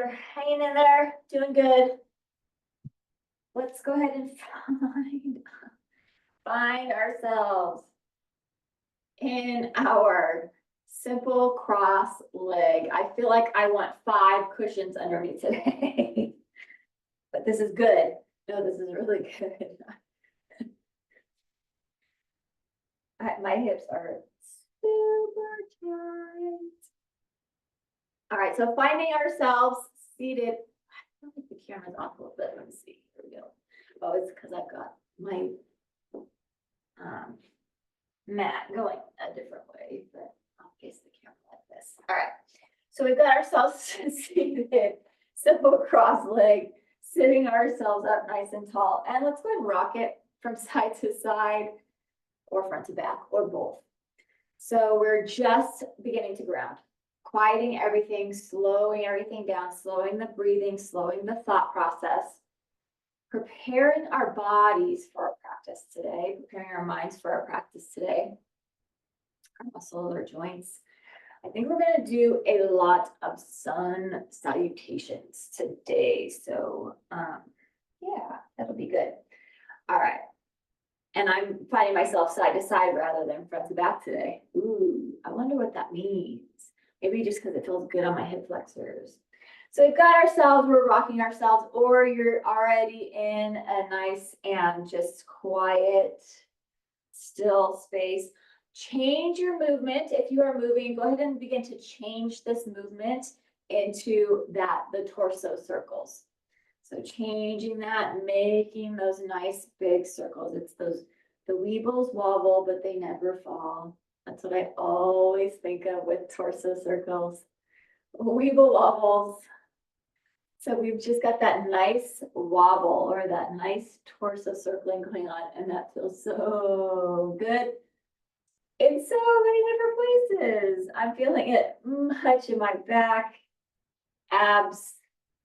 We're hanging in there, doing good. Let's go ahead and find ourselves in our simple cross leg. I feel like I want 5 cushions under me today. But this is good. No, this is really good. My hips are super tight. All right, so finding ourselves seated. I don't think the camera's off a little bit. Let me see. Here we go. Oh, it's because I've got my mat going a different way, but I'll face the camera like this. All right, so we've got ourselves seated, simple cross leg, sitting ourselves up nice and tall. And let's go ahead and rock it from side to side or front to back or both. So we're just beginning to ground, quieting everything, slowing everything down, slowing the breathing, slowing the thought process, preparing our bodies for our practice today, preparing our minds for our practice today, our muscles, our joints. I think we're going to do a lot of sun salutations today. So yeah, that'll be good. All right. And I'm finding myself side to side rather than front to back today. Ooh, I wonder what that means. Maybe just because it feels good on my hip flexors. So we've got ourselves, we're rocking ourselves, or you're already in a nice and just quiet, still space. Change your movement. If you are moving, go ahead and begin to change this movement into the torso circles. So changing that, making those nice big circles. It's the weebles wobble, but they never fall. That's what I always think of with torso circles. Weeble wobbles. So we've just got that nice wobble or that nice torso circling going on, and that feels so good in so many different places. I'm feeling it much in my back, abs,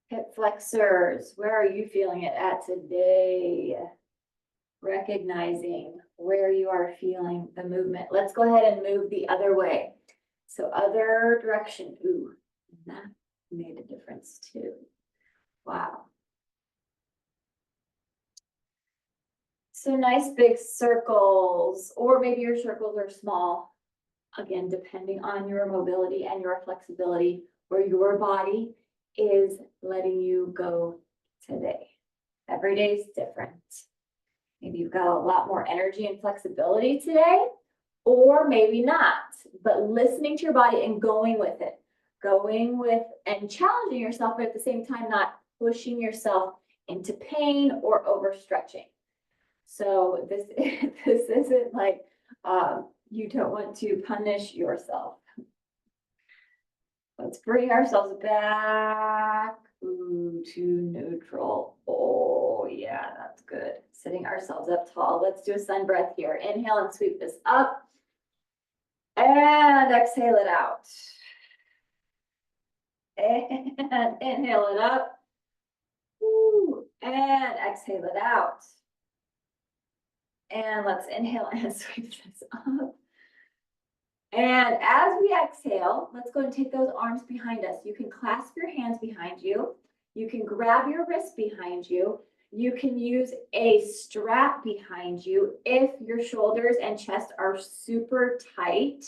hip flexors. Where are you feeling it at today? Recognizing where you are feeling the movement. Let's go ahead and move the other way. So other direction. Ooh, that made a difference too. Wow. So nice big circles, or maybe your circles are small. Again, depending on your mobility and your flexibility, where your body is letting you go today. Every day is different. Maybe you've got a lot more energy and flexibility today, or maybe not, but listening to your body and going with it, and challenging yourself, but at the same time, not pushing yourself into pain or overstretching. So this isn't like you don't want to punish yourself. Let's bring ourselves back to neutral. Oh yeah, that's good. Sitting ourselves up tall. Let's do a sun breath here. Inhale and sweep this up. And exhale it out. And inhale it up. Ooh, and exhale it out. And let's inhale and sweep this up. And as we exhale, let's go and take those arms behind us. You can clasp your hands behind you. You can grab your wrist behind you. You can use a strap behind you if your shoulders and chest are super tight.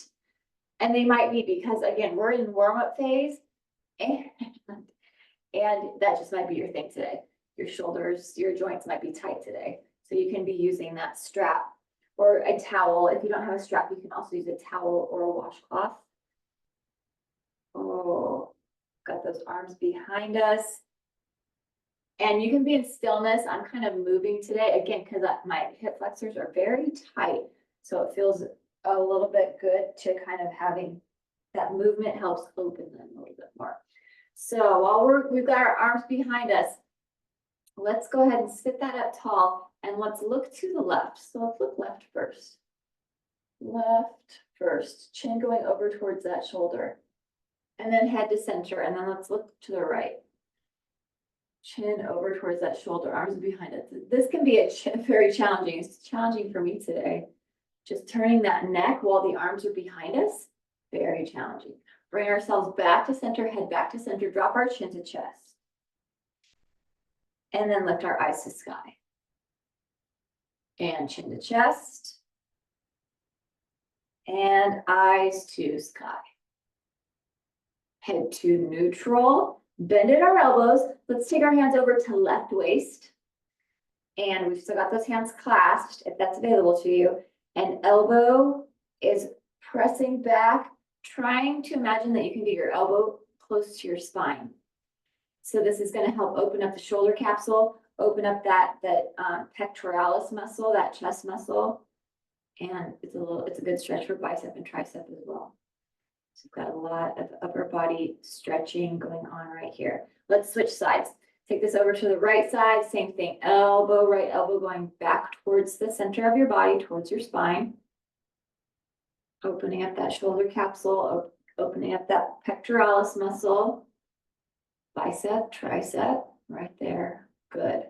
And they might be because, again, we're in warm-up phase. And that just might be your thing today. Your shoulders, your joints might be tight today. So you can be using that strap or a towel. If you don't have a strap, you can also use a towel or a washcloth. Oh, got those arms behind us. And you can be in stillness. I'm kind of moving today, again, because my hip flexors are very tight. So it feels a little bit good to kind of having that movement helps open them a little bit more. So while we've got our arms behind us, let's go ahead and sit that up tall and let's look to the left. So let's look left first. Left first, chin going over towards that shoulder. And then head to center, and then let's look to the right. Chin over towards that shoulder, arms behind it. This can be very challenging. It's challenging for me today. Just turning that neck while the arms are behind us, very challenging. Bring ourselves back to center, head back to center, drop our chin to chest. And then lift our eyes to sky. And chin to chest. And eyes to sky. Head to neutral. Bend at our elbows. Let's take our hands over to left waist. And we've still got those hands clasped, if that's available to you. And elbow is pressing back, trying to imagine that you can get your elbow close to your spine. So this is going to help open up the shoulder capsule, open up that pectoralis muscle, that chest muscle. And it's a good stretch for bicep and tricep as well. So we've got a lot of upper body stretching going on right here. Let's switch sides. Take this over to the right side, same thing, elbow, right elbow going back towards the center of your body, towards your spine. Opening up that shoulder capsule, opening up that pectoralis muscle, bicep, tricep, right there, good.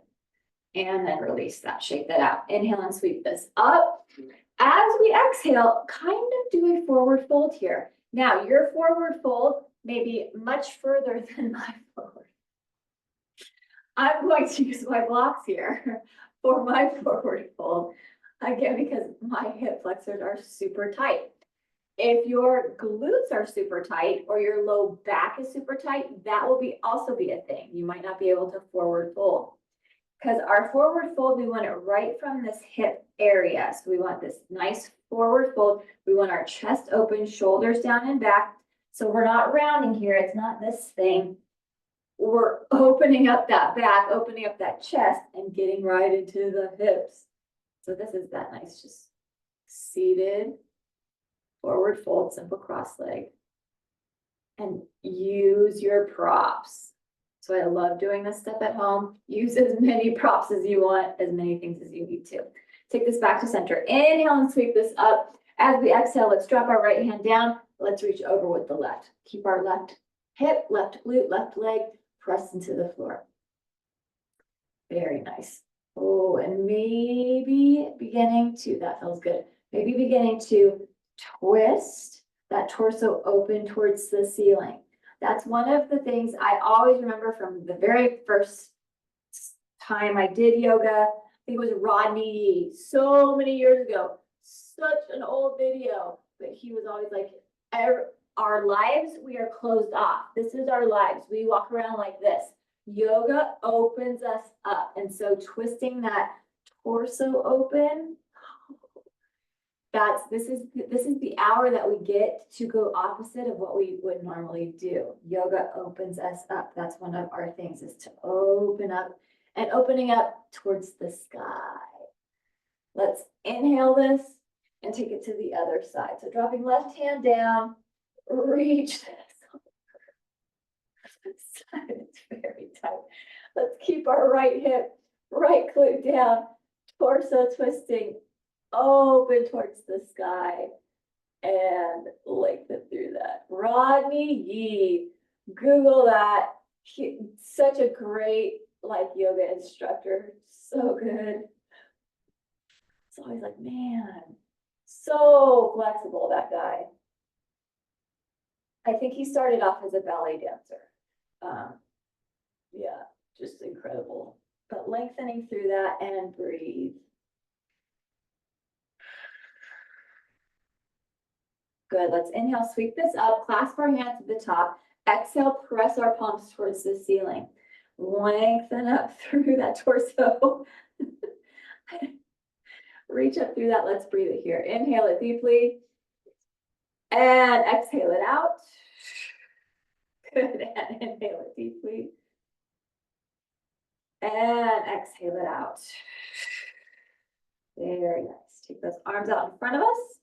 And then release that, shake that out. Inhale and sweep this up. As we exhale, kind of do a forward fold here. Now, your forward fold may be much further than my forward. I'm going to use my blocks here for my forward fold, again, because my hip flexors are super tight. If your glutes are super tight or your low back is super tight, that will also be a thing. You might not be able to forward fold. Because our forward fold, we want it right from this hip area. So we want this nice forward fold. We want our chest open, shoulders down and back. So we're not rounding here. It's not this thing. We're opening up that back, opening up that chest, and getting right into the hips. So this is that nice, just seated, forward fold, simple cross leg. And use your props. So I love doing this stuff at home. Use as many props as you want, as many things as you need to. Take this back to center. Inhale and sweep this up. As we exhale, let's drop our right hand down. Let's reach over with the left. Keep our left hip, left glute, left leg pressed into the floor. Very nice. Oh, and maybe beginning to, that feels good. Maybe beginning to twist that torso open towards the ceiling. That's one of the things I always remember from the very first time I did yoga. I think it was Rodney so many years ago. Such an old video, but he was always like, our lives, we are closed off. This is our lives. We walk around like this. Yoga opens us up. And so twisting that torso open, this is the hour that we get to go opposite of what we would normally do. Yoga opens us up. That's one of our things, is to open up, and opening up towards the sky. Let's inhale this and take it to the other side. So dropping left hand down, reach this over. It's very tight. Let's keep our right hip, right glute down, torso twisting, open towards the sky, and lengthen through that. Rodney Yee, Google that. Such a great yoga instructor. So good. It's always like, man, so flexible, that guy. I think he started off as a ballet dancer. Yeah, just incredible. But lengthening through that and breathe. Good, let's inhale, sweep this up, clasp our hands at the top. Exhale, press our palms towards the ceiling. Lengthen up through that torso. Reach up through that, let's breathe it here. Inhale it deeply. And exhale it out. Good, and inhale it deeply. And exhale it out. Very nice. Take those arms out in front of us.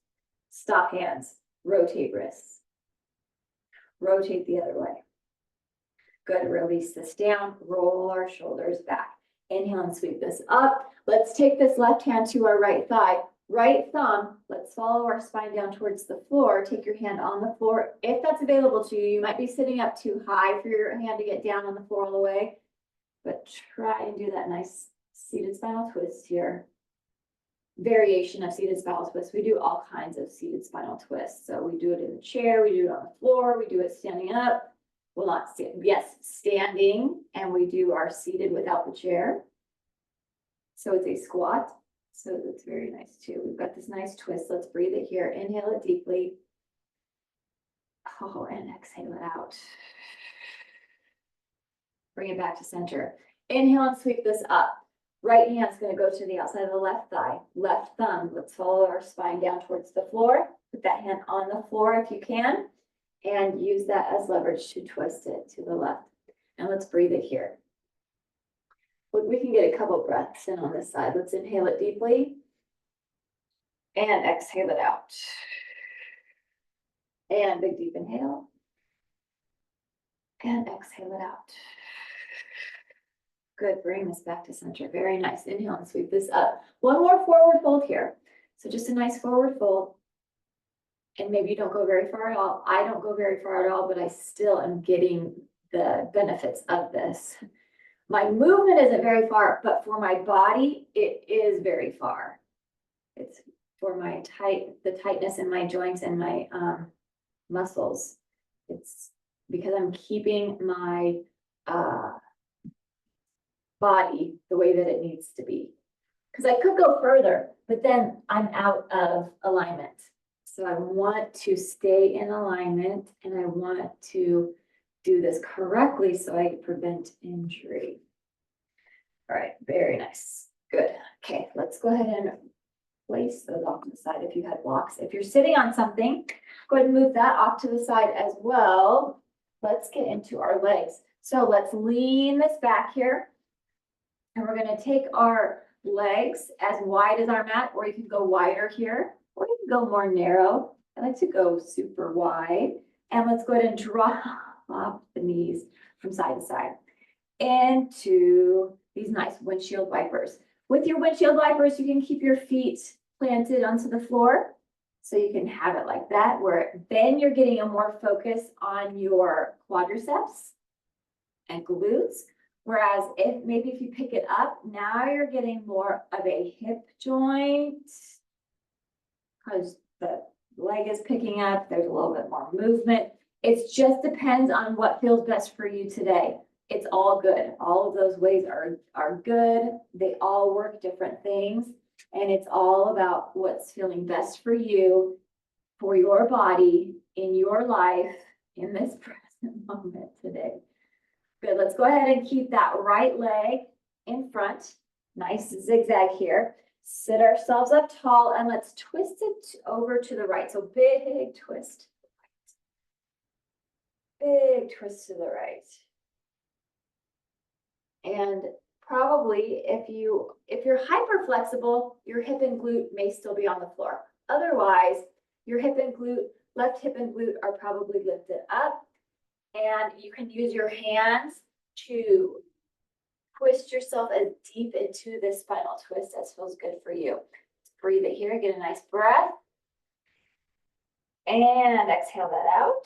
Stop hands. Rotate wrists. Rotate the other way. Good, release this down. Roll our shoulders back. Inhale and sweep this up. Let's take this left hand to our right thigh. Right thumb, let's follow our spine down towards the floor. Take your hand on the floor. If that's available to you, you might be sitting up too high for your hand to get down on the floor all the way. But try and do that nice seated spinal twist here. variation of seated spinal twist. We do all kinds of seated spinal twists. So we do it in the chair, we do it on the floor, we do it standing up. Well, not stand, yes, standing, and we do our seated without the chair. So it's a squat. So that's very nice too. We've got this nice twist. Let's breathe it here. Inhale it deeply. Oh, and exhale it out. Bring it back to center. Inhale and sweep this up. Right hand's going to go to the outside of the left thigh. Left thumb. Let's follow our spine down towards the floor. Put that hand on the floor if you can. And use that as leverage to twist it to the left. And let's breathe it here. We can get a couple breaths in on this side. Let's inhale it deeply. And exhale it out. And big deep inhale. And exhale it out. Good, bring this back to center. Very nice. Inhale and sweep this up. One more forward fold here. So just a nice forward fold. And maybe you don't go very far at all. I don't go very far at all, but I still am getting the benefits of this. My movement isn't very far, but for my body, it is very far. It's for my the tightness in my joints and my muscles. It's because I'm keeping my body the way that it needs to be. Because I could go further, but then I'm out of alignment. So I want to stay in alignment and I want to do this correctly so I prevent injury. All right, very nice. Good. Okay, let's go ahead and place those off to the side if you had blocks. If you're sitting on something, go ahead and move that off to the side as well. Let's get into our legs. So let's lean this back here. And we're going to take our legs as wide as our mat, or you can go wider here, or you can go more narrow. I like to go super wide. And let's go ahead and drop off the knees from side to side into these nice windshield wipers. With your windshield wipers, you can keep your feet planted onto the floor. So you can have it like that, where then you're getting a more focus on your quadriceps and glutes. Whereas if you pick it up, now you're getting more of a hip joint because the leg is picking up. There's a little bit more movement. It just depends on what feels best for you today. It's all good. All of those ways are good. They all work different things. And it's all about what's feeling best for you, for your body, in your life, in this present moment today. Good, let's go ahead and keep that right leg in front. Nice zigzag here. Sit ourselves up tall and let's twist it over to the right. So big twist. Big twist to the right. And probably if you're hyper flexible, your hip and glute may still be on the floor. Otherwise, your hip and glute, left hip and glute are probably lifted up. And you can use your hands to twist yourself as deep into this spinal twist as feels good for you. Let's breathe it here, get a nice breath. And exhale that out.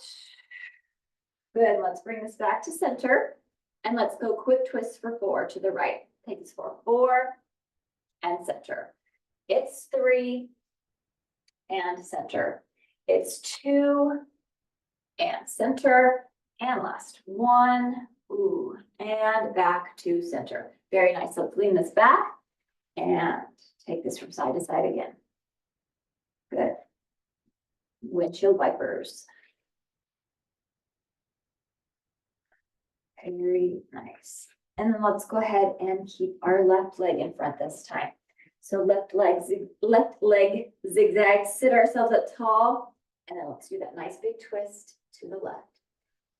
Good, let's bring this back to center. And let's go quick twist for 4 to the right. Take this for 4 and center. It's 3 and center. It's 2 and center. And last 1, ooh, and back to center. Very nice. Let's lean this back and take this from side to side again. Good. Windshield wipers. Very nice. And then let's go ahead and keep our left leg in front this time. So left leg zigzag, sit ourselves up tall, and then let's do that nice big twist to the left.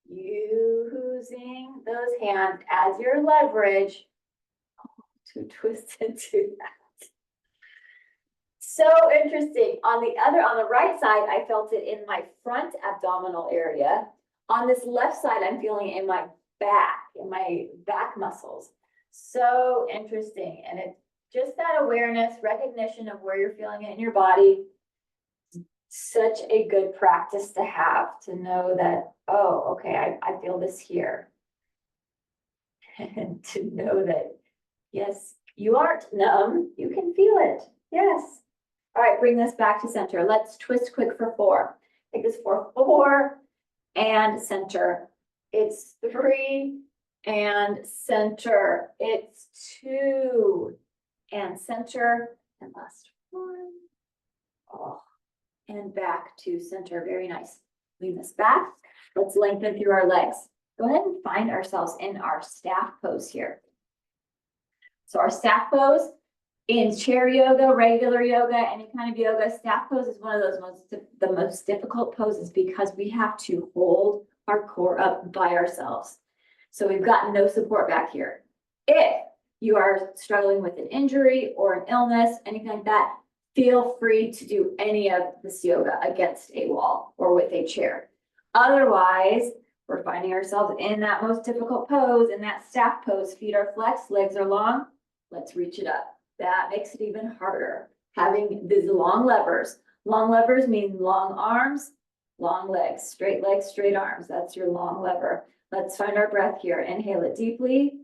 Using those hands as your leverage to twist into that. So interesting. On the right side, I felt it in my front abdominal area. On this left side, I'm feeling it in my back muscles. So interesting. And it's just that awareness, recognition of where you're feeling it in your body. Such a good practice to have, to know that, oh, okay, I feel this here. And to know that, yes, you aren't numb, you can feel it. Yes, All right, bring this back to center. Let's twist quick for 4. Take this for 4 and center. It's 3 and center. It's 2 and center. And last one. Oh, and back to center. Very nice. Lean this back. Let's lengthen through our legs. Go ahead and find ourselves in our staff pose here. So our staff pose in chair yoga, regular yoga, any kind of yoga, staff pose is one of those the most difficult poses because we have to hold our core up by ourselves. So we've got no support back here. If you are struggling with an injury or an illness, anything like that, feel free to do any of this yoga against a wall or with a chair. Otherwise, we're finding ourselves in that most difficult pose, in that staff pose. Feet are flexed, legs are long. Let's reach it up. That makes it even harder. Having these long levers. Long levers mean long arms, long legs, straight arms. That's your long lever. Let's find our breath here. Inhale it deeply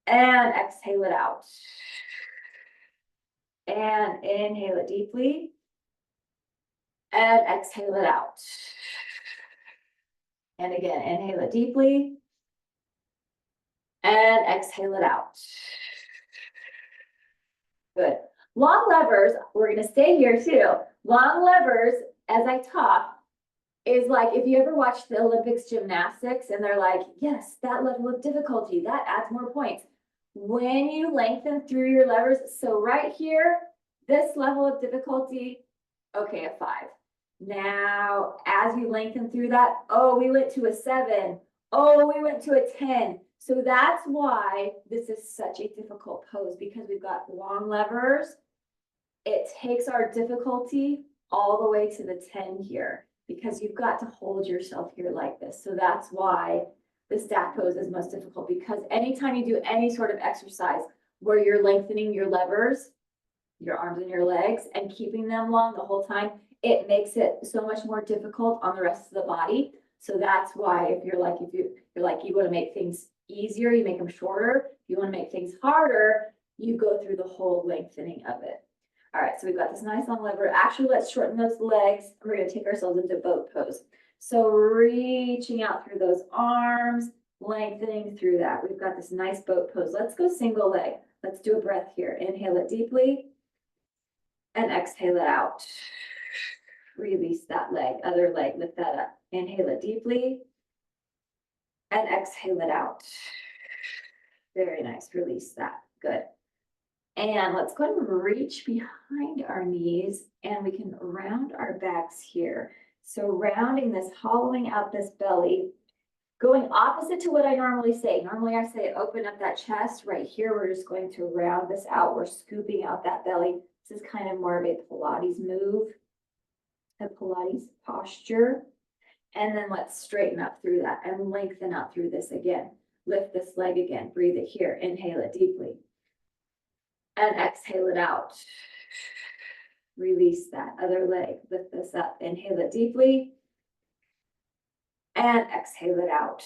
and exhale it out. And inhale it deeply and exhale it out. And again, inhale it deeply and exhale it out. Good. Long levers, we're going to stay here too. Long levers, as I talk, is like if you ever watch the Olympics gymnastics and they're like, yes, that level of difficulty, that adds more points. When you lengthen through your levers, so right here, this level of difficulty, okay, a 5. Now, as you lengthen through that, oh, we went to a 7. Oh, we went to a 10. So that's why this is such a difficult pose, because we've got long levers. It takes our difficulty all the way to the 10 here, because you've got to hold yourself here like this. So that's why the staff pose is most difficult, because anytime you do any sort of exercise where you're lengthening your levers, your arms and your legs, and keeping them long the whole time, it makes it so much more difficult on the rest of the body. So that's why if you're like you want to make things easier, you make them shorter. If you want to make things harder, you go through the whole lengthening of it. All right, so we've got this nice long lever. Actually, let's shorten those legs. We're going to take ourselves into boat pose. So reaching out through those arms, lengthening through that. We've got this nice boat pose. Let's go single leg. Let's do a breath here. Inhale it deeply and exhale it out. Release that leg, other leg, lift that up. Inhale it deeply and exhale it out. Very nice, release that, good. And let's go ahead and reach behind our knees and we can round our backs here. So rounding this, hollowing out this belly, going opposite to what I normally say. Normally I say open up that chest. Right here, we're just going to round this out. We're scooping out that belly. This is kind of more of a Pilates move, a Pilates posture. And then let's straighten up through that and lengthen out through this again. Lift this leg again, breathe it here, inhale it deeply. And exhale it out. Release that other leg, lift this up, inhale it deeply. And exhale it out.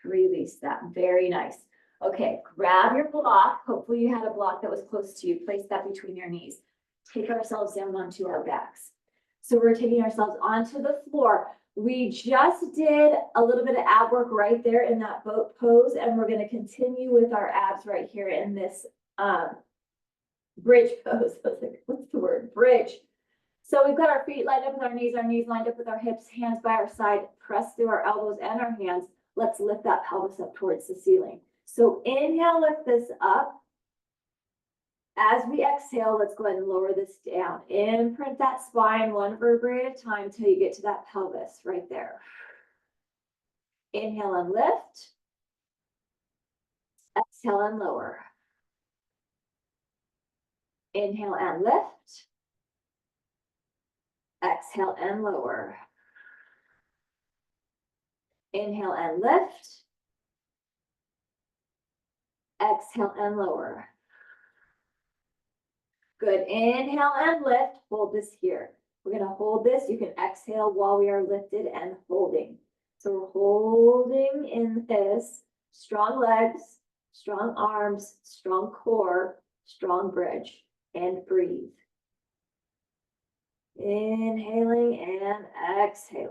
Release that, very nice. Okay, grab your block. Hopefully you had a block that was close to you. Place that between your knees. Take ourselves down onto our backs. So we're taking ourselves onto the floor. We just did a little bit of ab work right there in that boat pose, and we're going to continue with our abs right here in this bridge pose. I was like, what's the word? Bridge. So we've got our feet lined up with our knees lined up with our hips, hands by our side, press through our elbows and our hands. Let's lift that pelvis up towards the ceiling. So inhale, lift this up. As we exhale, let's go ahead and lower this down. Imprint that spine one vertebrae at a time until you get to that pelvis right there. Inhale and lift. Exhale and lower. Inhale and lift. Exhale and lower. Inhale and lift. Exhale and lower. Good. Inhale and lift. Hold this here. We're going to hold this. You can exhale while we are lifted and holding. So we're holding in this. Strong legs, strong arms, strong core, strong bridge, and breathe. Inhaling and exhaling.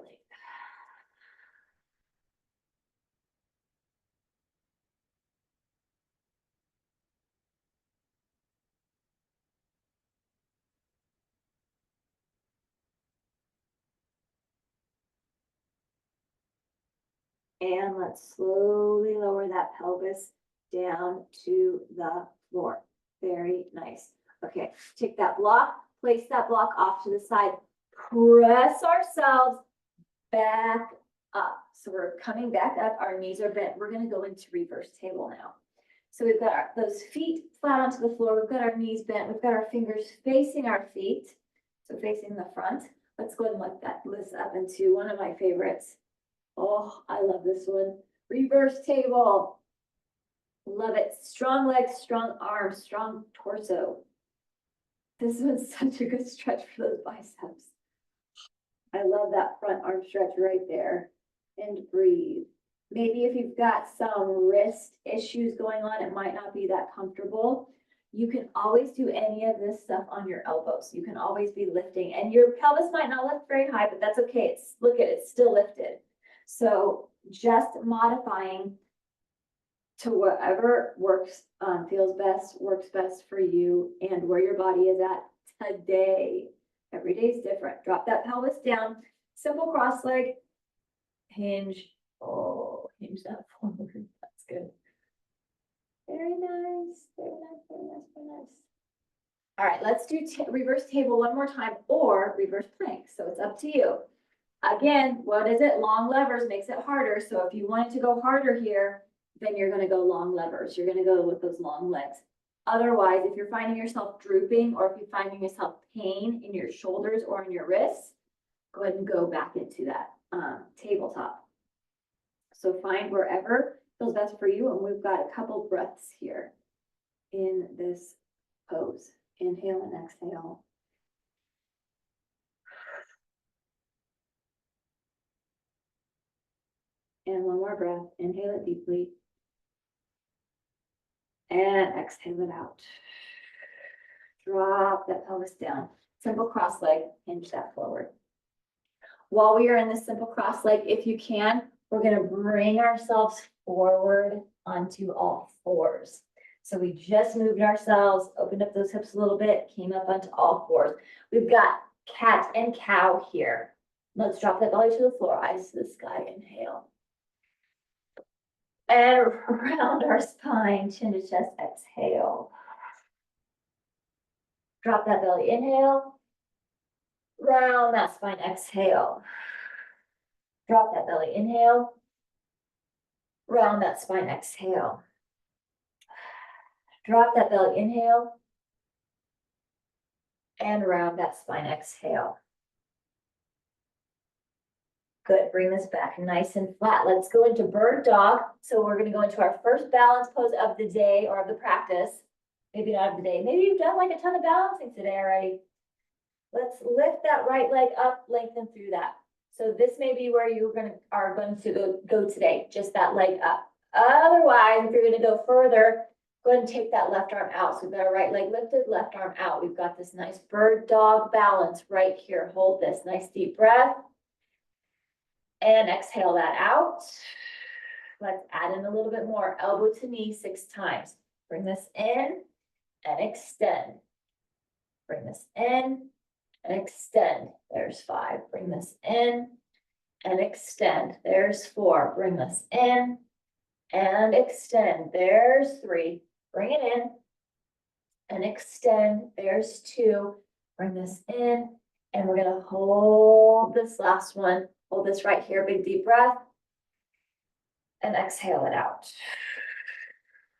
And let's slowly lower that pelvis down to the floor. Very nice. Okay, take that block, place that block off to the side, press ourselves back up. So we're coming back up, our knees are bent. We're gonna go into reverse table now. So we've got those feet flat onto the floor. We've got our knees bent. We've got our fingers facing our feet. So facing the front. Let's go ahead and lift this up into one of my favorites. Oh, I love this one. Reverse table. Love it. Strong legs, strong arms, strong torso. This one's such a good stretch for those biceps. I love that front arm stretch right there. And breathe. Maybe if you've got some wrist issues going on, it might not be that comfortable. You can always do any of this stuff on your elbows. You can always be lifting, and your pelvis might not lift very high, but that's okay. Look at it, it's still lifted. So just modifying to whatever works, feels best, works best for you and where your body is at today. Every day is different. Drop that pelvis down, simple cross leg, hinge. Oh, hinge that forward. That's good. Very nice, very nice, very nice, very nice. All right, let's do reverse table one more time or reverse plank. So it's up to you. Again, what is it? Long levers makes it harder. So if you wanted to go harder here, then you're going to go long levers. You're going to go with those long legs. Otherwise, if you're finding yourself drooping or if you're finding yourself pain in your shoulders or in your wrists, go ahead and go back into that tabletop. So find wherever feels best for you. And we've got a couple breaths here in this pose. Inhale and exhale. And one more breath. Inhale it deeply. And exhale it out. Drop that pelvis down. Simple cross leg, hinge that forward. While we are in this simple cross leg, if you can, we're going to bring ourselves forward onto all fours. So we just moved ourselves, opened up those hips a little bit, came up onto all fours. We've got cat and cow here. Let's drop that belly to the floor, eyes to the sky, inhale. And round our spine, chin to chest, exhale. Drop that belly, inhale. Round that spine, exhale. Drop that belly, inhale. Round that spine, exhale. Drop that belly, inhale. And round that spine, exhale. Good, bring this back nice and flat. Let's go into bird dog. So we're gonna go into our first balance pose of the day or of the practice. Maybe not of the day. Maybe you've done like a ton of balancing today already. Let's lift that right leg up, lengthen through that. So this may be where you are going to go today, just that leg up. Otherwise, if you're gonna go further, go ahead and take that left arm out. So we've got our right leg lifted, left arm out. We've got this nice bird dog balance right here. Hold this, nice deep breath. And exhale that out. Let's add in a little bit more. Elbow to knee 6 times. Bring this in and extend. Bring this in and extend. There's 5. Bring this in and extend. There's 4. Bring this in and extend. There's 3. Bring it in and extend. There's 2. Bring this in and we're going to hold this last one. Hold this right here, big deep breath. And exhale it out.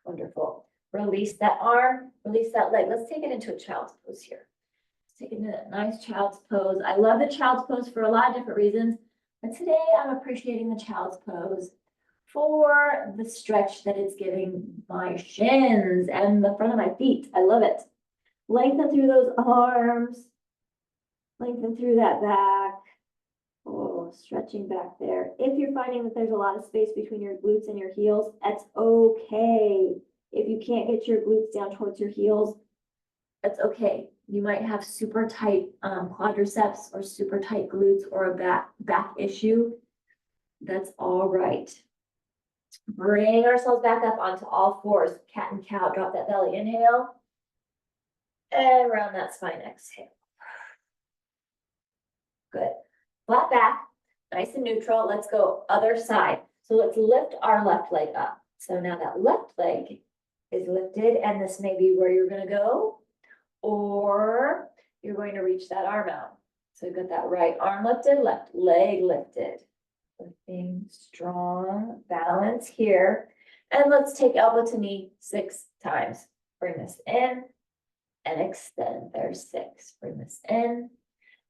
Wonderful. Release that arm, release that leg. Let's take it into a child's pose here. Let's take it into a nice child's pose. I love the child's pose for a lot of different reasons, but today I'm appreciating the child's pose for the stretch that it's giving my shins and the front of my feet. I love it. Lengthen through those arms. Lengthen through that back. Oh, stretching back there. If you're finding that there's a lot of space between your glutes and your heels, that's okay. If you can't get your glutes down towards your heels, that's okay. You might have super tight quadriceps or super tight glutes or a back issue. That's all right. Bring ourselves back up onto all fours, cat and cow, drop that belly, inhale. And round that spine, exhale. Good. Flat back, nice and neutral. Let's go other side. So let's lift our left leg up. So now that left leg is lifted, and this may be where you're gonna go, or you're going to reach that arm out. So you've got that right arm lifted, left leg lifted. Lifting, strong balance here. And let's take elbow to knee 6 times. Bring this in and extend. There's 6. Bring this in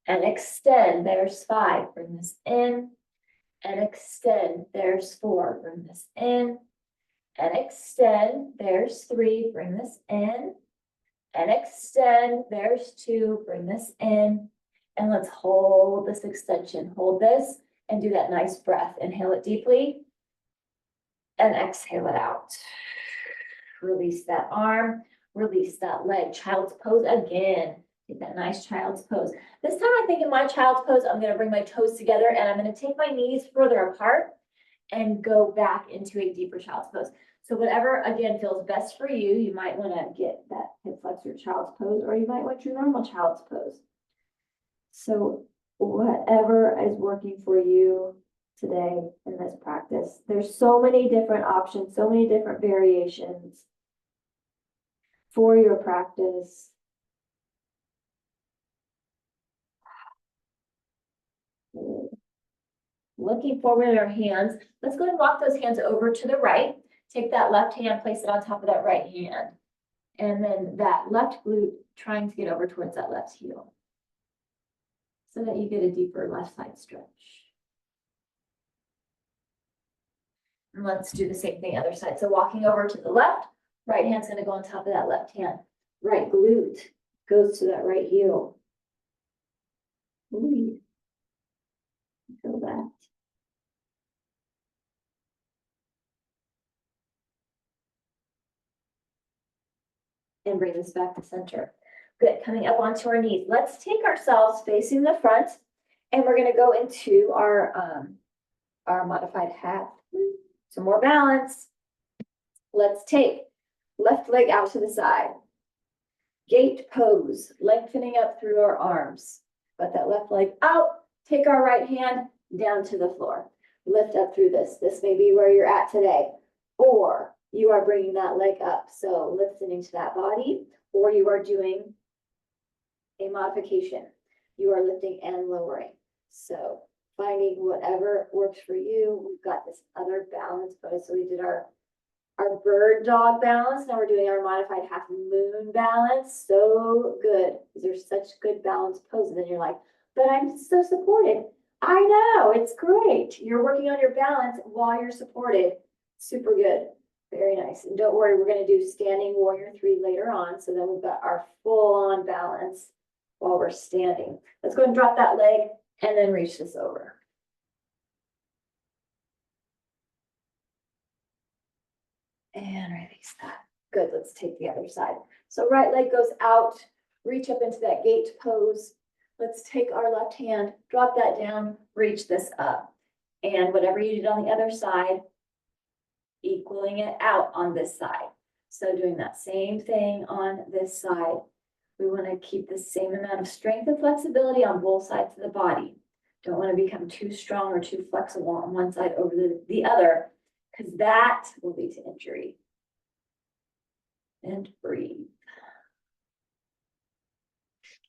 and extend. There's 5. Bring this in and extend. There's 4. Bring this in and extend. There's 3. Bring this in and extend. There's 2. Bring this in. And let's hold this extension. Hold this and do that nice breath. Inhale it deeply and exhale it out. Release that arm, release that leg. Child's pose again. Get that nice child's pose. This time I think in my child's pose, I'm gonna bring my toes together and I'm gonna take my knees further apart and go back into a deeper child's pose. So whatever, again, feels best for you, you might wanna get that hip flexor child's pose, or you might want your normal child's pose. So whatever is working for you today in this practice. There's so many different options, so many different variations for your practice. Looking forward at our hands. Let's go ahead and walk those hands over to the right. Take that left hand, place it on top of that right hand. And then that left glute trying to get over towards that left heel, so that you get a deeper left side stretch. And let's do the same thing other side. So walking over to the left, right hand's gonna go on top of that left hand. Right glute goes to that right heel. Ooh. Feel that. And bring this back to center. Good, coming up onto our knees. Let's take ourselves facing the front, and we're gonna go into our modified half. Some more balance. Let's take left leg out to the side. Gate pose, lengthening up through our arms. Let that left leg out. Take our right hand down to the floor. Lift up through this. This may be where you're at today, or you are bringing that leg up. So lifting into that body, or you are doing a modification. You are lifting and lowering. So finding whatever works for you. We've got this other balance pose. So we did our bird dog balance. Now we're doing our modified half moon balance. So good. These are such good balance poses. And you're like, but I'm so supported. I know, it's great. You're working on your balance while you're supported. Super good. Very nice. And don't worry, we're going to do standing warrior 3 later on. So then we've got our full on balance while we're standing. Let's go ahead and drop that leg and then reach this over. And release that. Good, let's take the other side. So right leg goes out, reach up into that gate pose. Let's take our left hand, drop that down, reach this up. And whatever you did on the other side, equaling it out on this side. So doing that same thing on this side. We want to keep the same amount of strength and flexibility on both sides of the body. Don't want to become too strong or too flexible on one side over the other, because that will lead to injury. And breathe.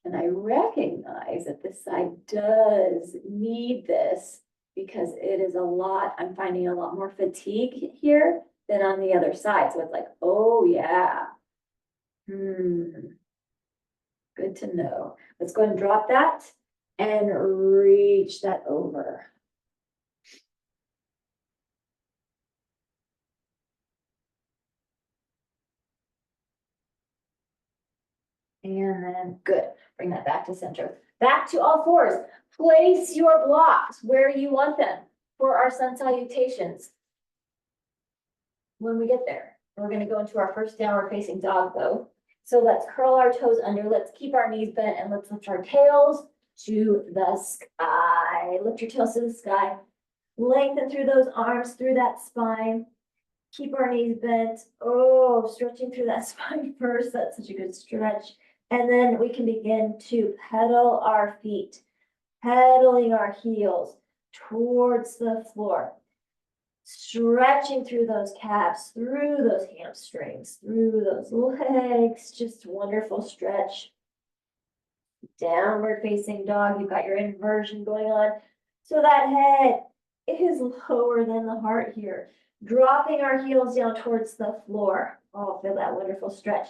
And I recognize that this side does need this, because it is a lot. I'm finding a lot more fatigue here than on the other side. So it's like, oh yeah. Good to know. Let's go ahead and drop that and reach that over. And then good. Bring that back to center. Back to all fours. Place your blocks where you want them for our sun salutations. When we get there, we're going to go into our first downward facing dog though. So let's curl our toes under, let's keep our knees bent, and let's lift our tails to the sky. Lift your tails to the sky. Lengthen through those arms, through that spine. Keep our knees bent. Oh, stretching through that spine first. That's such a good stretch. And then we can begin to pedal our feet, pedaling our heels towards the floor. Stretching through those calves, through those hamstrings, through those legs, just wonderful stretch. Downward facing dog, you've got your inversion going on. So that head is lower than the heart here. Dropping our heels down towards the floor. Oh, feel that wonderful stretch.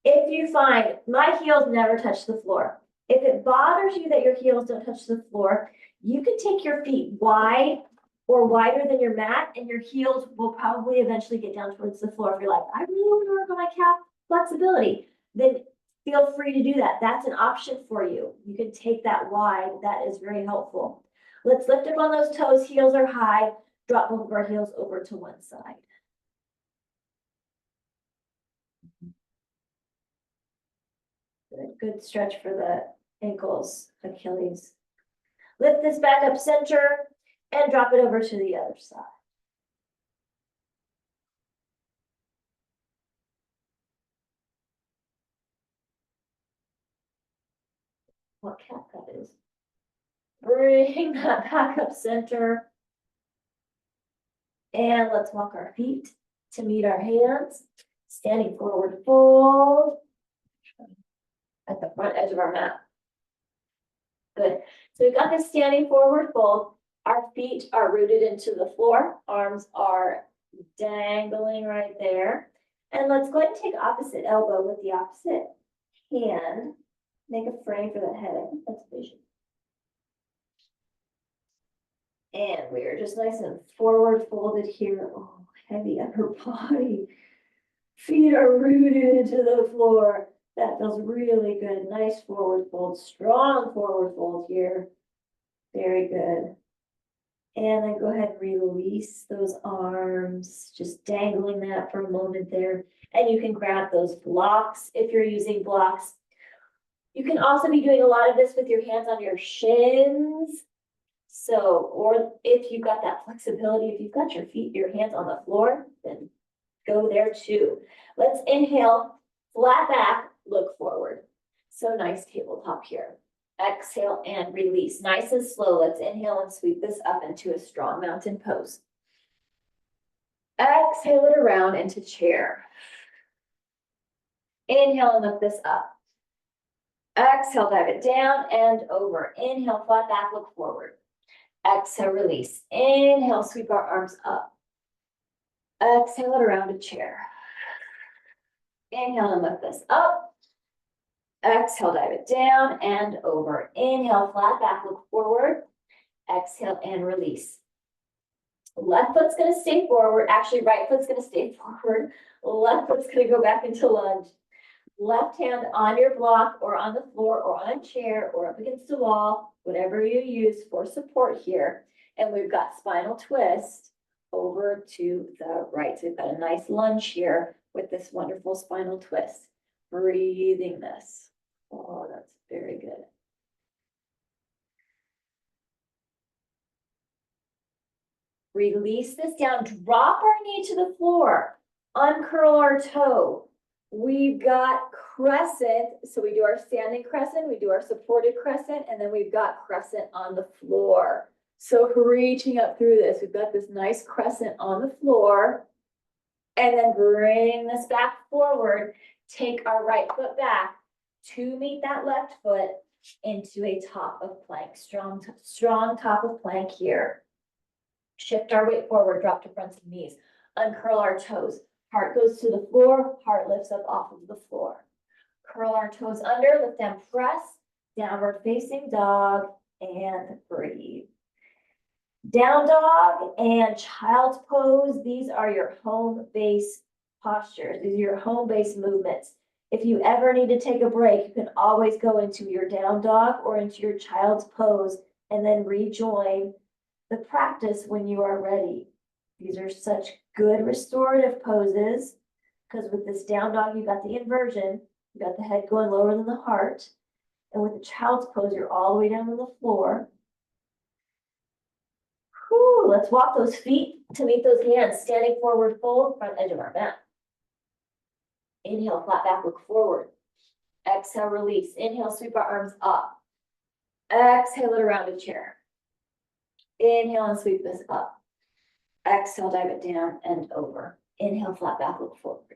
If you find my heels never touch the floor, if it bothers you that your heels don't touch the floor, you can take your feet wide or wider than your mat, and your heels will probably eventually get down towards the floor. If you're like, I really want to work on my calf flexibility, then feel free to do that. That's an option for you. You can take that wide. That is very helpful. Let's lift up on those toes. Heels are high. Drop both of our heels over to one side. Good stretch for the ankles, Achilles. Lift this back up center and drop it over to the other side. What cat that is. Bring that back up center. And let's walk our feet to meet our hands. Standing forward fold at the front edge of our mat. Good. So we've got this standing forward fold. Our feet are rooted into the floor. Arms are dangling right there. And let's go ahead and take opposite elbow with the opposite hand. Make a frame for the head. I think that's vision. And we're just nice and forward folded here. Oh, heavy upper body. Feet are rooted into the floor. That feels really good. Nice forward fold, strong forward fold here. Very good. And then go ahead and release those arms, just dangling that for a moment there. And you can grab those blocks if you're using blocks. You can also be doing a lot of this with your hands on your shins. So, or if you've got that flexibility, if you've got your hands on the floor, then go there too. Let's inhale, flat back, look forward. So nice tabletop here. Exhale and release. Nice and slow. Let's inhale and sweep this up into a strong mountain pose. Exhale it around into chair. Inhale and lift this up. Exhale, dive it down and over. Inhale, flat back, look forward. Exhale, release. Inhale, sweep our arms up. Exhale it around to chair. Inhale and lift this up. Exhale, dive it down and over. Inhale, flat back, look forward. Exhale and release. Left foot's going to stay forward. Actually, right foot's going to stay forward. Left foot's going to go back into lunge. Left hand on your block or on the floor or on a chair or up against the wall, whatever you use for support here. And we've got spinal twist over to the right. So we've got a nice lunge here with this wonderful spinal twist. Breathing this. Oh, that's very good. Release this down. Drop our knee to the floor. Uncurl our toe. We've got crescent. So we do our standing crescent, we do our supported crescent, and then we've got crescent on the floor. So reaching up through this, we've got this nice crescent on the floor. And then bring this back forward. Take our right foot back to meet that left foot into a top of plank. Strong top of plank here. Shift our weight forward, drop to fronts and knees. Uncurl our toes. Heart goes to the floor, heart lifts up off of the floor. Curl our toes under, lift and press, downward facing dog, and breathe. Down dog and child's pose. These are your home base postures. These are your home base movements. If you ever need to take a break, you can always go into your down dog or into your child's pose and then rejoin the practice when you are ready. These are such good restorative poses because with this down dog, you've got the inversion. You got the head going lower than the heart. And with the child's pose, you're all the way down to the floor. Whew, let's walk those feet to meet those hands, standing forward, fold, front edge of our mat. Inhale, flat back, look forward. Exhale, release. Inhale, sweep our arms up. Exhale it around a chair. Inhale and sweep this up. Exhale, dive it down and over. Inhale, flat back, look forward.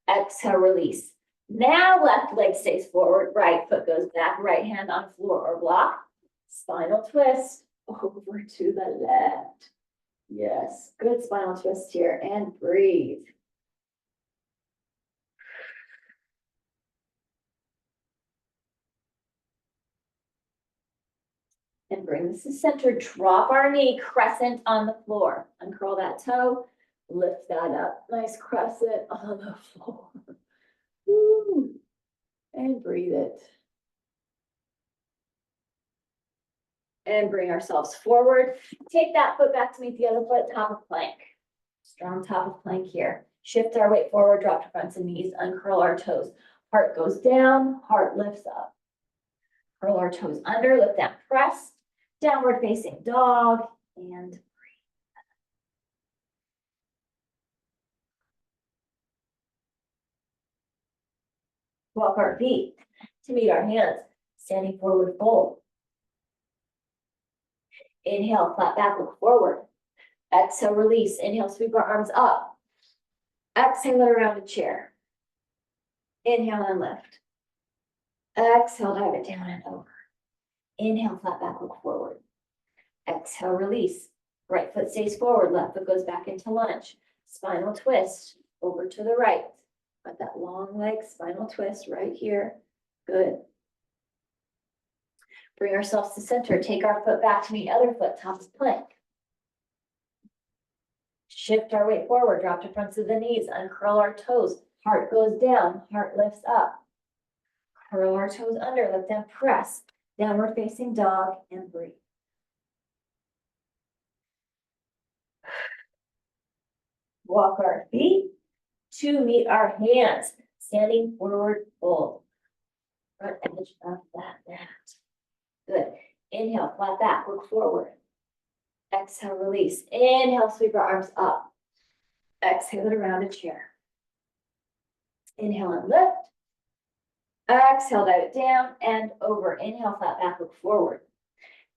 Exhale, release. Now left leg stays forward, right foot goes back, right hand on floor or block. Spinal twist over to the left. Yes, good spinal twist here and breathe. And bring this to center, drop our knee, crescent on the floor. Uncurl that toe, lift that up. Nice crescent on the floor. Woo. And breathe it. And bring ourselves forward. Take that foot back to meet the other foot, top of plank. Strong top of plank here. Shift our weight forward, drop to fronts and knees, uncurl our toes. Heart goes down, heart lifts up. Curl our toes under, lift that press. Downward facing dog and breathe. Walk our feet to meet our hands, standing forward fold. Inhale, flat back, look forward. Exhale, release. Inhale, sweep our arms up. Exhale it around a chair. Inhale and lift. Exhale, dive it down and over. Inhale, flat back, look forward. Exhale, release. Right foot stays forward, left foot goes back into lunge. Spinal twist over to the right. Got that long leg, spinal twist right here. Good. Bring ourselves to center. Take our foot back to meet other foot, top of plank. Shift our weight forward, drop to fronts of the knees, uncurl our toes. Heart goes down, heart lifts up. Curl our toes under, let them press. Downward facing dog and breathe. Walk our feet to meet our hands, standing forward fold. Front edge of that mat. Good. Inhale, flat back, look forward. Exhale, release. Inhale, sweep our arms up. Exhale it around a chair. Inhale and lift. Exhale, dive it down and over. Inhale, flat back, look forward.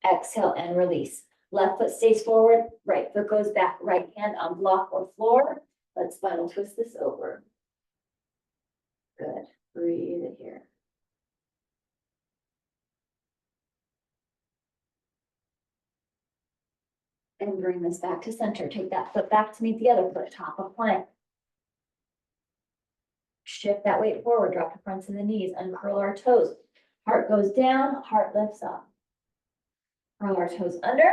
Exhale and release. Left foot stays forward, right foot goes back, right hand on block or floor. Let's spinal twist this over. Good. Breathe it here. And bring this back to center. Take that foot back to meet the other foot, top of plank. Shift that weight forward, drop to fronts of the knees, uncurl our toes. Heart goes down, heart lifts up. Curl our toes under,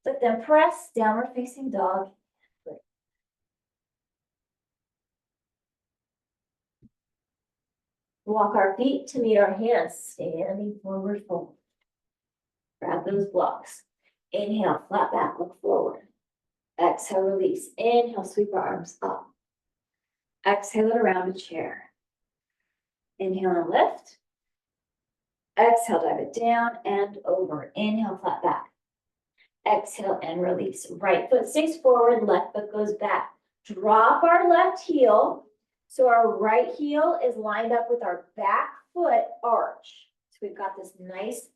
let them press, downward facing dog. Walk our feet to meet our hands, standing forward fold. Grab those blocks. Inhale, flat back, look forward. Exhale, release. Inhale, sweep our arms up. Exhale it around a chair. Inhale and lift. Exhale, dive it down and over. Inhale, flat back. Exhale and release. Right foot stays forward, left foot goes back. Drop our left heel. So our right heel is lined up with our back foot arch. So we've got this nice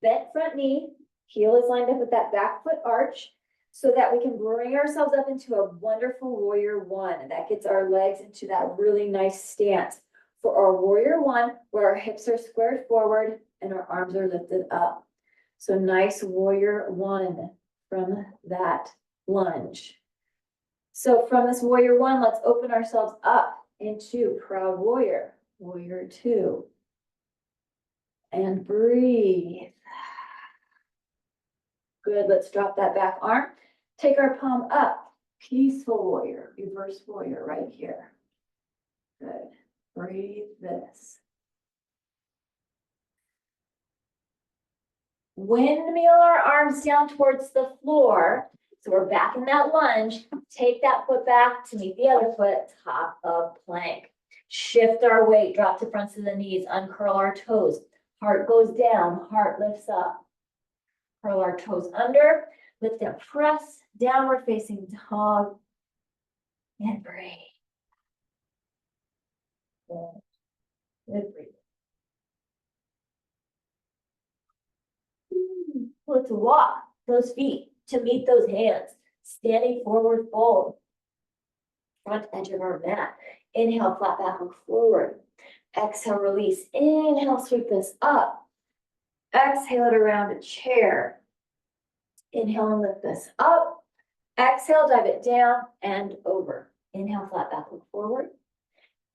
bent front knee. Heel is lined up with that back foot arch so that we can bring ourselves up into a wonderful warrior one. And that gets our legs into that really nice stance. For our warrior one, where our hips are squared forward and our arms are lifted up. So nice warrior one from that lunge. So from this warrior one, let's open ourselves up into proud warrior, warrior two. And breathe. Good, let's drop that back arm. Take our palm up, peaceful warrior, reverse warrior right here. Good, breathe this. Windmill our arms down towards the floor. So we're back in that lunge. Take that foot back to meet the other foot, top of plank. Shift our weight, drop to fronts of the knees, uncurl our toes. Heart goes down, heart lifts up. Curl our toes under, lift and press, downward facing dog, and breathe. Good, good breathing. Let's walk those feet to meet those hands. Standing forward fold. Front edge of our mat. Inhale, flat back, look forward. Exhale, release. Inhale, sweep this up. Exhale it around a chair. Inhale and lift this up. Exhale, dive it down and over. Inhale, flat back, look forward.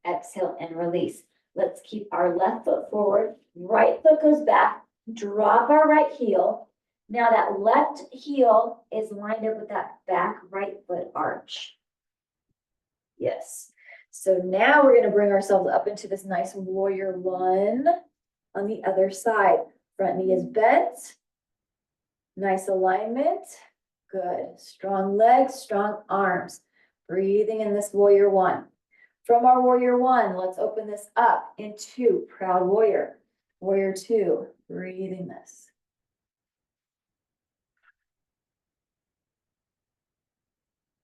Exhale and release. Let's keep our left foot forward. Right foot goes back. Drop our right heel. Now that left heel is lined up with that back right foot arch. Yes. So now we're going to bring ourselves up into this nice warrior one on the other side. Front knee is bent. Nice alignment. Good. Strong legs, strong arms. Breathing in this warrior one. From our warrior one, let's open this up into proud warrior. Warrior two, breathing this.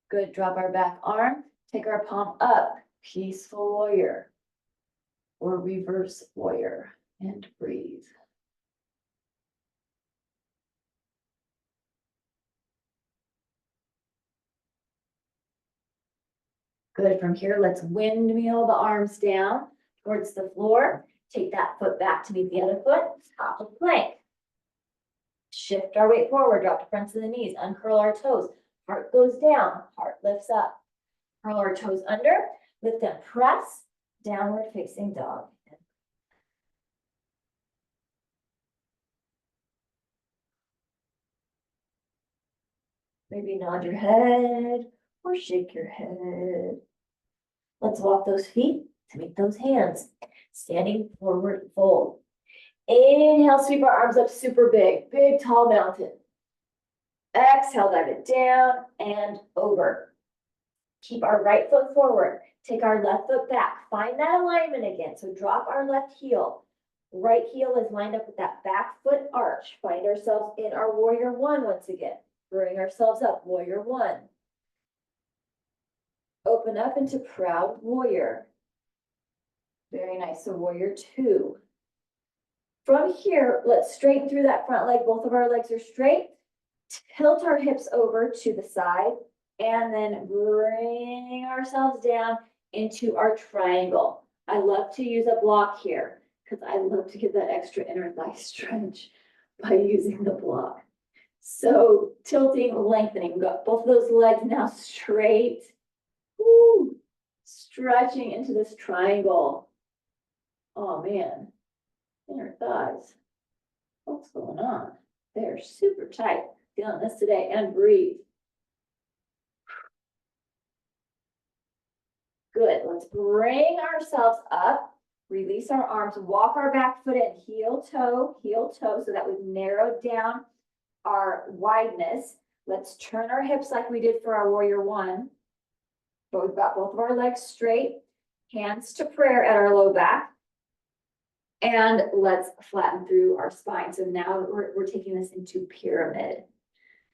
Good. Drop our back arm. Take our palm up. Peaceful warrior or reverse warrior and breathe. Good. From here, let's windmill the arms down towards the floor. Take that foot back to meet the other foot. Top of plank. Shift our weight forward. Drop to fronts of the knees. Uncurl our toes. Heart goes down. Heart lifts up. Curl our toes under. Lift and press. Downward facing dog. Maybe nod your head or shake your head. Let's walk those feet to meet those hands. Standing forward fold. Inhale, sweep our arms up super big. Big, tall mountain. Exhale, dive it down and over. Keep our right foot forward. Take our left foot back. Find that alignment again. So drop our left heel. Right heel is lined up with that back foot arch. Find ourselves in our warrior one once again. Bring ourselves up, warrior one. Open up into proud warrior. Very nice, so warrior two. From here, let's straighten through that front leg. Both of our legs are straight. Tilt our hips over to the side and then bring ourselves down into our triangle. I love to use a block here because I love to get that extra inner thigh stretch by using the block. So tilting, lengthening. We've got both of those legs now straight. Woo. Stretching into this triangle. Oh man, inner thighs. What's going on? They're super tight. Feeling this today and breathe. Good. Let's bring ourselves up. Release our arms. Walk our back foot in. Heel toe, so that we've narrowed down our wideness. Let's turn our hips like we did for our warrior one. But we've got both of our legs straight. Hands to prayer at our low back. And let's flatten through our spine. So now we're taking this into pyramid.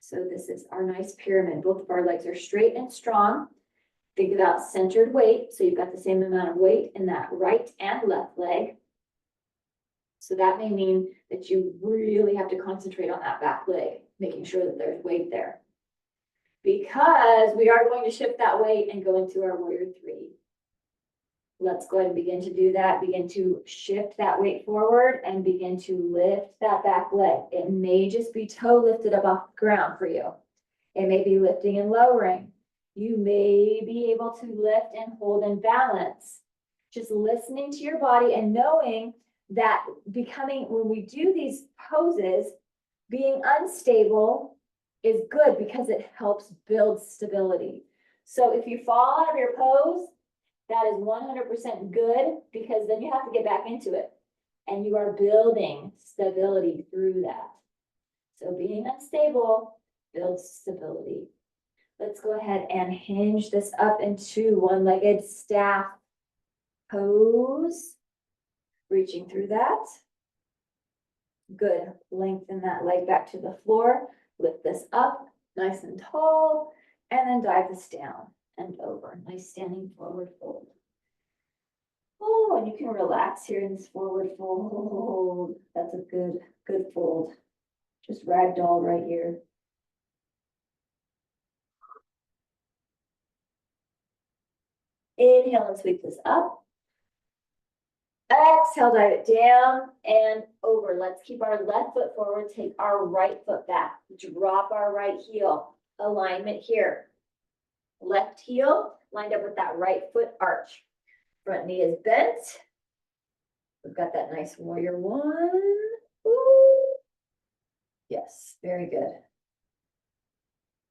So this is our nice pyramid. Both of our legs are straight and strong. Think about centered weight. So you've got the same amount of weight in that right and left leg. So that may mean that you really have to concentrate on that back leg, making sure that there's weight there. Because we are going to shift that weight and go into our warrior three. Let's go ahead and begin to do that. Begin to shift that weight forward and begin to lift that back leg. It may just be toe lifted up off the ground for you. It may be lifting and lowering. You may be able to lift and hold and balance. Just listening to your body and knowing that when we do these poses, being unstable is good because it helps build stability. So if you fall out of your pose, that is 100% good because then you have to get back into it and you are building stability through that. So being unstable builds stability. Let's go ahead and hinge this up into one-legged staff pose. Reaching through that. Good. Lengthen that leg back to the floor. Lift this up, nice and tall, and then dive this down and over. Nice standing forward fold. Oh, and you can relax here in this forward fold. That's a good fold. Just ragdoll right here. Inhale and sweep this up. Exhale, dive it down and over. Let's keep our left foot forward, take our right foot back. Drop our right heel. Alignment here. Left heel lined up with that right foot arch. Front knee is bent. We've got that nice warrior one. Ooh. Yes, very good.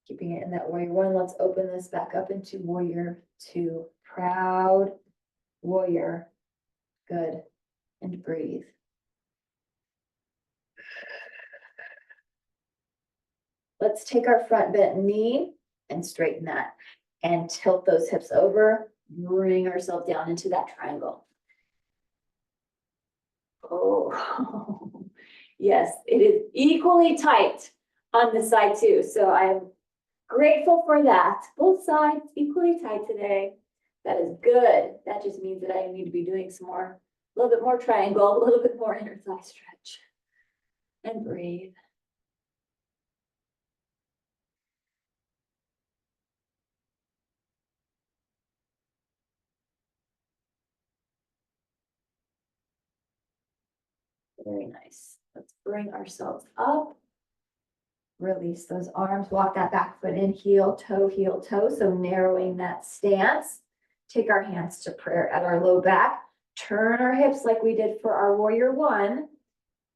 Keeping it in that warrior one. Let's open this back up into warrior two. Proud warrior. Good. And breathe. Let's take our front bent knee and straighten that and tilt those hips over. Bring ourselves down into that triangle. Oh, yes, it is equally tight on this side too. So I am grateful for that. Both sides equally tight today. That is good. That just means that I need to be doing some more, a little bit more triangle, a little bit more inner thigh stretch. And breathe. Very nice. Let's bring ourselves up. Release those arms, walk that back foot in, heel, toe, so narrowing that stance. Take our hands to prayer at our low back, turn our hips like we did for our warrior one,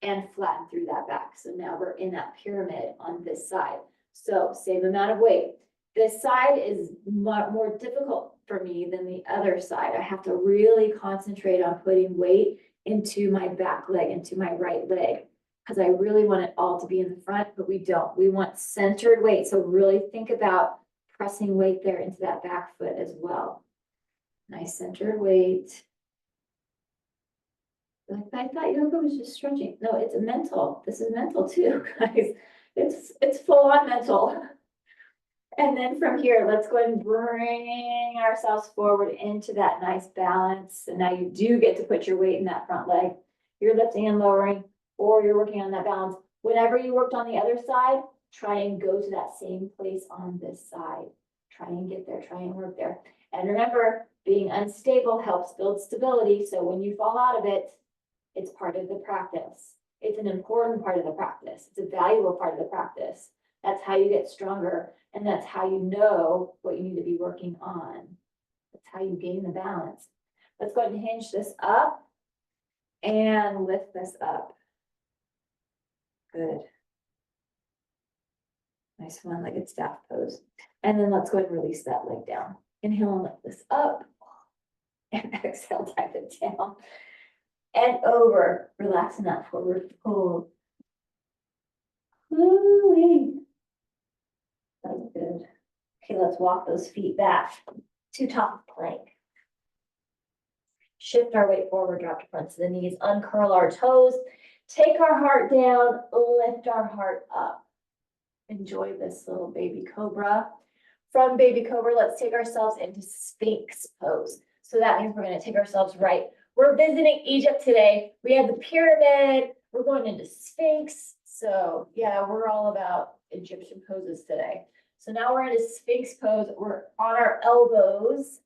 and flatten through that back. So now we're in that pyramid on this side. So same amount of weight. This side is more difficult for me than the other side. I have to really concentrate on putting weight into my back leg, into my right leg, because I really want it all to be in the front, but we don't. We want centered weight. So really think about pressing weight there into that back foot as well. Nice centered weight. I thought yoga was just stretching. No, it's mental. This is mental too, guys. It's full on mental. And then from here, let's go ahead and bring ourselves forward into that nice balance. And now you do get to put your weight in that front leg. You're lifting and lowering, or you're working on that balance. Whenever you worked on the other side, try and go to that same place on this side. Try and get there, try and work there. And remember, being unstable helps build stability. So when you fall out of it, it's part of the practice. It's an important part of the practice. It's a valuable part of the practice. That's how you get stronger. And that's how you know what you need to be working on. That's how you gain the balance. Let's go ahead and hinge this up and lift this up. Good. Nice one-legged staff pose. And then let's go ahead and release that leg down. Inhale and lift this up. And exhale, dive it down. And over. Relaxing that forward fold. Ooh-wee. That's good. Okay, let's walk those feet back to top of plank. Shift our weight forward, drop to front to the knees, uncurl our toes, take our heart down, lift our heart up. Enjoy this little baby cobra. From baby cobra, let's take ourselves into Sphinx pose. So that means we're going to take ourselves right. We're visiting Egypt today. We had the pyramid. We're going into Sphinx. So yeah, we're all about Egyptian poses today. So now we're in a Sphinx pose. We're on our elbows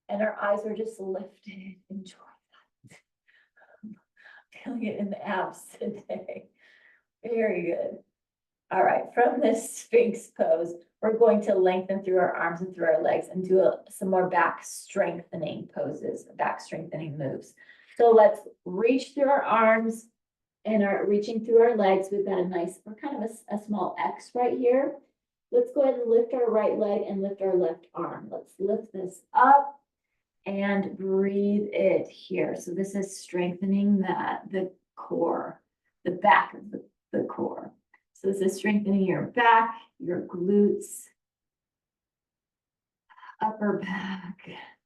and our eyes are just lifted. Enjoy that. Feeling it in the abs today. Very good. All right, from this Sphinx pose, we're going to lengthen through our arms and through our legs and do some more back strengthening poses, back strengthening moves. So let's reach through our arms and are reaching through our legs. We've got a nice, we're kind of a small X right here. Let's go ahead and lift our right leg and lift our left arm. Let's lift this up and breathe it here. So this is strengthening the core, the back of the core. So this is strengthening your back, your glutes, upper back.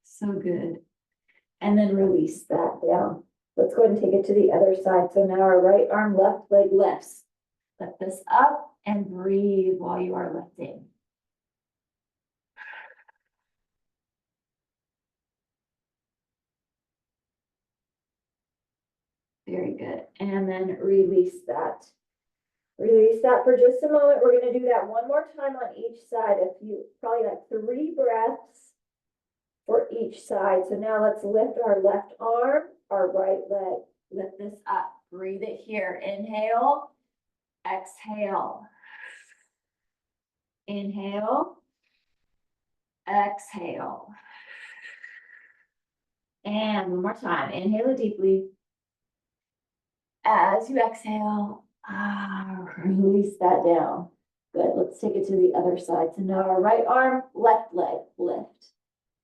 So good. and then release that down. Let's go ahead and take it to the other side. So now our right arm, left leg lifts. Lift this up and breathe while you are lifting. Very good. And then release that. Release that for just a moment. We're going to do that one more time on each side. Probably like 3 breaths for each side. So now let's lift our left arm, our right leg. Lift this up. Breathe it here. Inhale. Exhale. Inhale. Exhale. And one more time. Inhale it deeply. As you exhale, release that down. Good. Let's take it to the other side. So now our right arm, left leg, lift.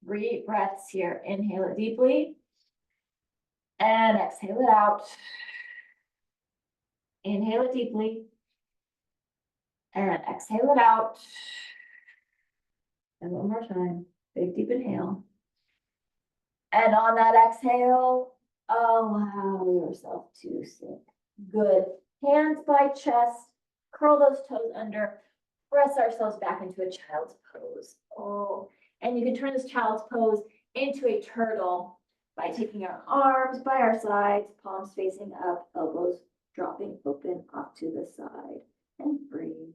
3 breaths here. Inhale it deeply. And exhale it out. Inhale it deeply. And exhale it out. And one more time. Big deep inhale. And on that exhale, allow yourself to sink. Good. Hands by chest. Curl those toes under. Press ourselves back into a child's pose. Oh, and you can turn this child's pose into a turtle by taking our arms by our sides, palms facing up, elbows dropping open off to the side, and breathe.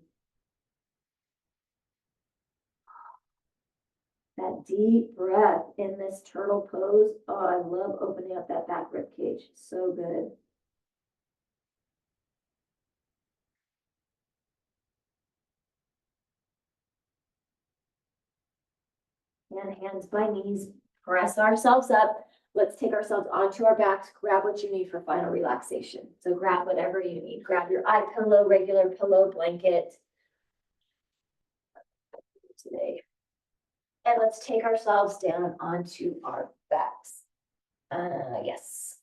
That deep breath in this turtle pose. Oh, I love opening up that back rib cage. So good. And hands by knees, press ourselves up. Let's take ourselves onto our backs. Grab what you need for final relaxation. So grab whatever you need. Grab your eye pillow, regular pillow, blanket. Today. And let's take ourselves down onto our backs. Yes.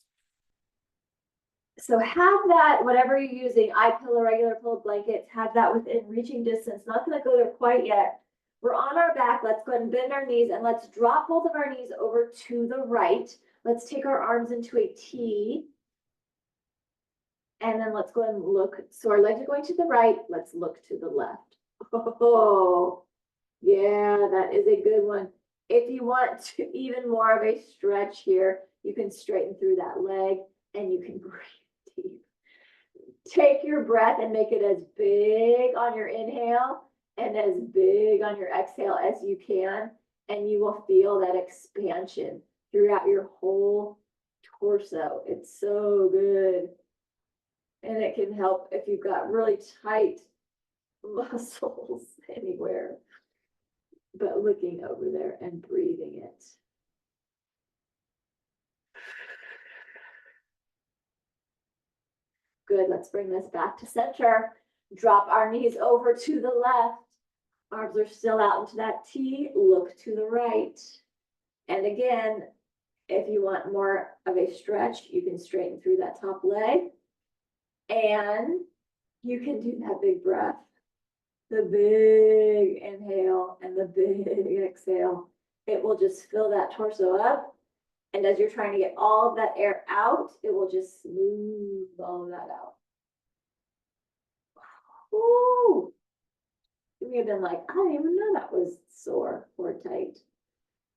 So have that, whatever you're using, eye pillow, regular pillow, blankets, have that within reaching distance. Not going to go there quite yet. We're on our back. Let's go ahead and bend our knees and let's drop both of our knees over to the right. Let's take our arms into a T. And then let's go ahead and look. So our legs are going to the right. Let's look to the left. Oh, yeah, that is a good one. If you want to even more of a stretch here, you can straighten through that leg and you can breathe deep. Take your breath and make it as big on your inhale and as big on your exhale as you can, and you will feel that expansion throughout your whole torso. It's so good. And it can help if you've got really tight muscles anywhere. But looking over there and breathing it. Good, let's bring this back to center. Drop our knees over to the left. Arms are still out into that T. Look to the right. And again, if you want more of a stretch, you can straighten through that top leg. And you can do that big breath. The big inhale and the big exhale. It will just fill that torso up. And as you're trying to get all of that air out, it will just smooth all of that out. Ooh. You may have been like, I didn't even know that was sore or tight.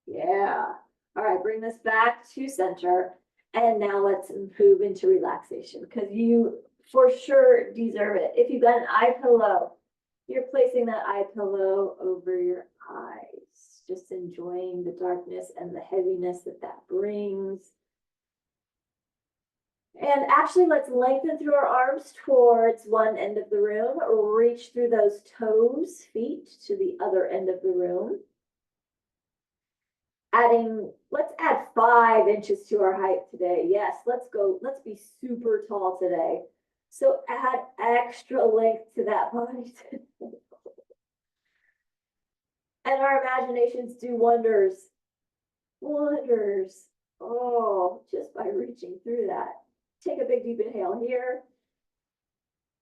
Yeah. All right, bring this back to center. And now let's move into relaxation because you for sure deserve it. If you've got an eye pillow, you're placing that eye pillow over your eyes, just enjoying the darkness and the heaviness that that brings. And actually, let's lengthen through our arms towards one end of the room, reach through those toes, feet to the other end of the room. Let's add 5 inches to our height today. Yes, let's be super tall today. So add extra length to that body today. And our imaginations do wonders. Wonders. Oh, just by reaching through that. Take a big deep inhale here.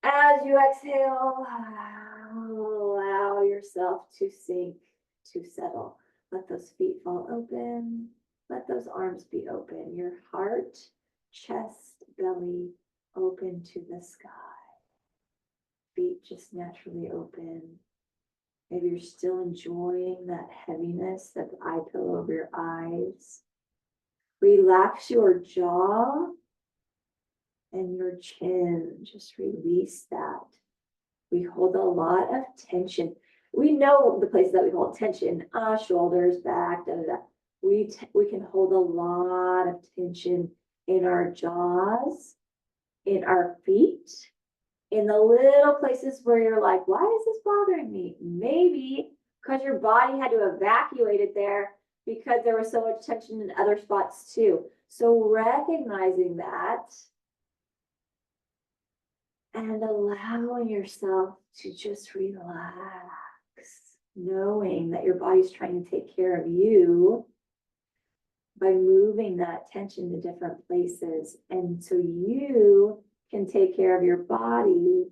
As you exhale, allow yourself to sink, to settle. Let those feet fall open. let those arms be open. Your heart, chest, belly open to the sky. Feet just naturally open. Maybe you're still enjoying that heaviness, that eye pillow over your eyes. Relax your jaw and your chin. Just release that. We hold a lot of tension. We know the places that we hold tension, shoulders, back, da, da, da. We can hold a lot of tension in our jaws, in our feet, in the little places where you're like, why is this bothering me? Maybe because your body had to evacuate it there because there was so much tension in other spots too. So recognizing that and allowing yourself to just relax, knowing that your body's trying to take care of you by moving that tension to different places. And so you can take care of your body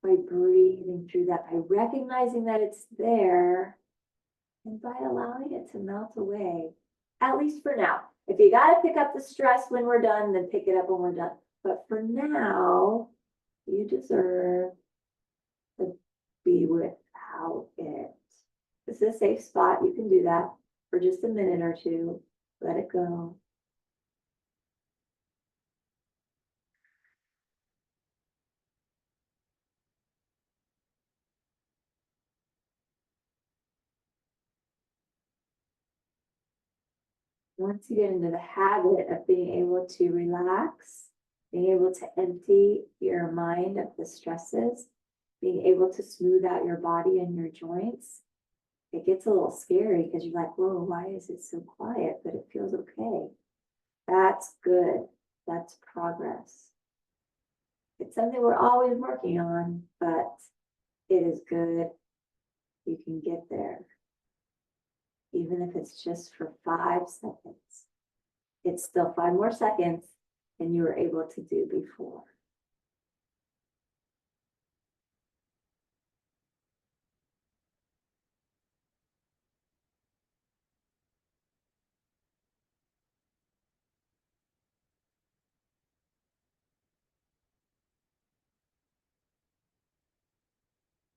by breathing through that, by recognizing that it's there, and by allowing it to melt away, at least for now. If you got to pick up the stress when we're done, then pick it up when we're done. But for now, you deserve to be without it. This is a safe spot. You can do that for just a minute or two. Let it go. Once you get into the habit of being able to relax, being able to empty your mind of the stresses, being able to smooth out your body and your joints, it gets a little scary because you're like, whoa, why is it so quiet? But it feels okay. That's good. That's progress. It's something we're always working on, but it is good. You can get there. Even if it's just for 5 seconds, it's still 5 more seconds than you were able to do before.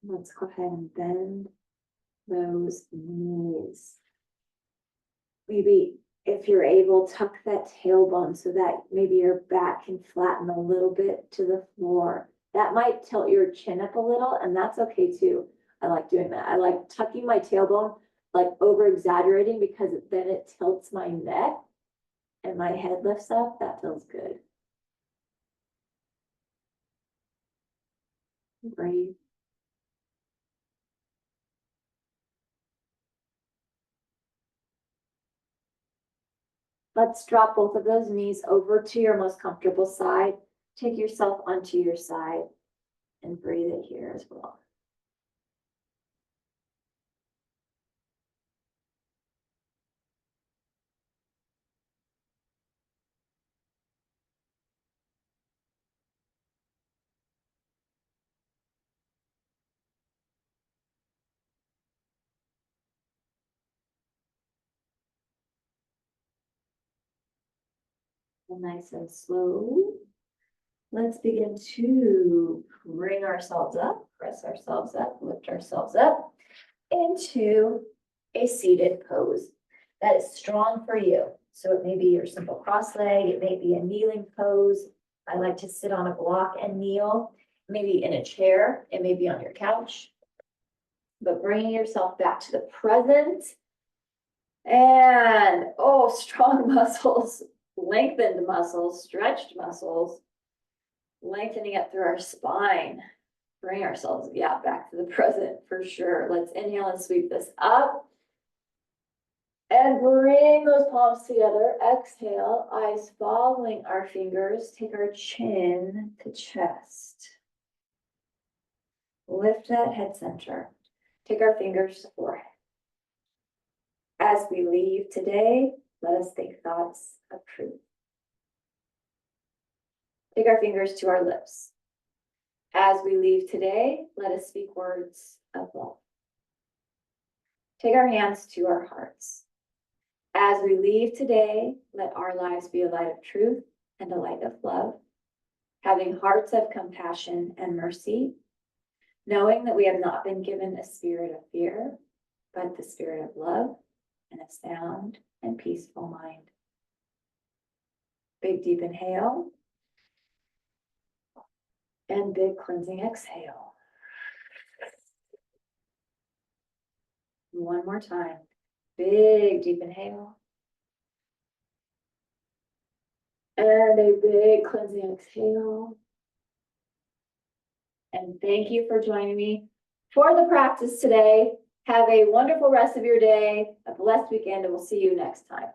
Let's go ahead and bend those knees. Maybe if you're able, tuck that tailbone so that maybe your back can flatten a little bit to the floor. That might tilt your chin up a little, and that's okay too. I like doing that. I like tucking my tailbone, like over exaggerating, because then it tilts my neck and my head lifts up. That feels good. Breathe. Let's drop both of those knees over to your most comfortable side. Take yourself onto your side and breathe it here as well. And nice and slow. Let's begin to bring ourselves up, press ourselves up, lift ourselves up into a seated pose that is strong for you. So it may be your simple cross leg, it may be a kneeling pose. I like to sit on a block and kneel, maybe in a chair, it may be on your couch. But bringing yourself back to the present. And strong muscles, lengthened muscles, stretched muscles. Lengthening up through our spine. Bring ourselves, back to the present for sure. Let's inhale and sweep this up. And bring those palms together. Exhale, eyes following our fingers. Take our chin to chest. Lift that head center. Take our fingers to forehead. As we leave today, let us think thoughts of truth. Take our fingers to our lips. As we leave today, let us speak words of love. Take our hands to our hearts. As we leave today, let our lives be a light of truth and a light of love, having hearts of compassion and mercy, knowing that we have not been given a spirit of fear, but the spirit of love and a sound and peaceful mind. Big deep inhale and big cleansing exhale. One more time. Big deep inhale. And a big cleansing exhale. And thank you for joining me for the practice today. Have a wonderful rest of your day, a blessed weekend, and we'll see you next time.